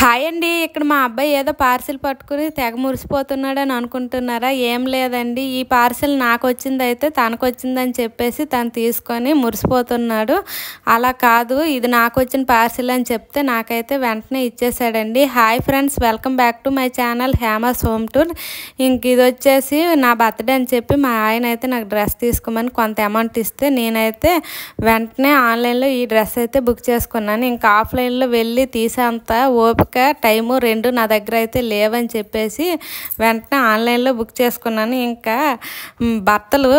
Hi అండి. ఇక్కడ మా అబ్బాయి ఏదో పార్సిల్ పట్టుకుని తెగ మురిసిపోతున్నాడని అనుకుంటున్నారా? ఏం లేదండి. ఈ పార్సిల్ నాకు వచ్చిందైతే తనకు వచ్చిందని చెప్పేసి తను తీసుకొని మురిసిపోతున్నాడు. అలా కాదు, ఇది నాకు వచ్చిన పార్సిల్ అని చెప్తే నాకైతే వెంటనే ఇచ్చేసాడండి. Hi friends, welcome back to my channel Hema's home tour. ఇంక ఇది వచ్చేసి నా బర్త్డే అని చెప్పి మా ఆయన అయితే నాకు డ్రెస్ తీసుకోమని కొంత అమౌంట్ ఇస్తే నేనైతే వెంటనే ఆన్లైన్లో ఈ డ్రెస్ అయితే బుక్ చేసుకున్నాను. ఇంకా ఆఫ్లైన్లో వెళ్ళి తీసేంత ఓపిక టైము రెండు నా దగ్గర అయితే లేవని చెప్పేసి వెంటనే ఆన్లైన్లో బుక్ చేసుకున్నాను. ఇంకా భర్తలు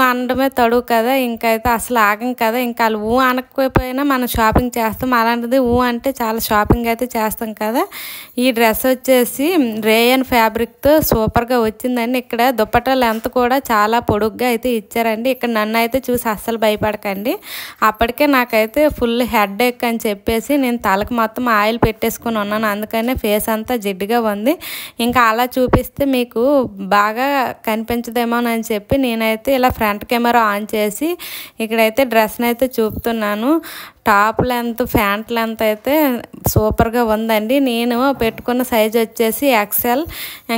అనడమే తడువు కదా, ఇంకైతే అసలు ఆగం కదా. ఇంకా వాళ్ళు అనకపోయినా మనం షాపింగ్ చేస్తాం, అలాంటిది అంటే చాలా షాపింగ్ అయితే చేస్తాం కదా. ఈ డ్రెస్ వచ్చేసి రేయన్ ఫ్యాబ్రిక్తో సూపర్గా వచ్చిందండి. ఇక్కడ దుపట్టా లెంత్ కూడా చాలా పొడుగ్గా అయితే ఇచ్చారండి. ఇక్కడ నన్ను అయితే చూసి అస్సలు భయపడకండి. అప్పటికే నాకైతే ఫుల్ హెడ్ ఎక్ అని చెప్పేసి నేను తలకు మొత్తం ఆయిల్ పెట్టేసుకుని ఉన్నాను, అందుకనే ఫేస్ అంతా జిడ్డుగా ఉంది. ఇంకా అలా చూపిస్తే మీకు బాగా కనిపించదేమోనని చెప్పి నేనైతే ఇలా ఫ్రంట్ కెమెరా ఆన్ చేసి ఇక్కడైతే డ్రెస్ని అయితే చూపుతున్నాను. టాప్ లెంత్ ప్యాంట్ లెంత్ అయితే సూపర్గా ఉందండి. నేను పెట్టుకున్న సైజ్ వచ్చేసి ఎక్సెల్.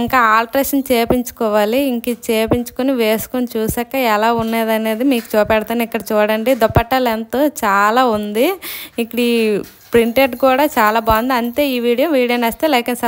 ఇంకా ఆల్ట్రేషన్ చేయించుకోవాలి. ఇంక చేయించుకొని వేసుకొని చూసాక ఎలా ఉన్నది అనేది మీకు చూపెడతాను. ఇక్కడ చూడండి, దుపట్టా లెంత్ చాలా ఉంది. ఇక్కడ ఈ ప్రింటెడ్ కూడా చాలా బాగుంది. అంతే ఈ వీడియో నచ్చితే లైక్ అండ్